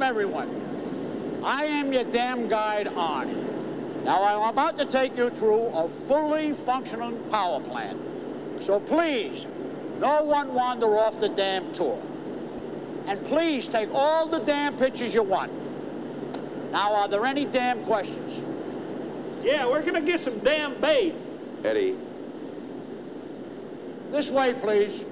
everyone. I am your dam guide, Arnie. Now, I'm about to take you through a fully functioning power plant. So please, no one wander off the dam tour. And please take all the dam pictures you want. Now, are there any dam questions? Yeah, we're gonna get some damn bait. Eddie. This way, please.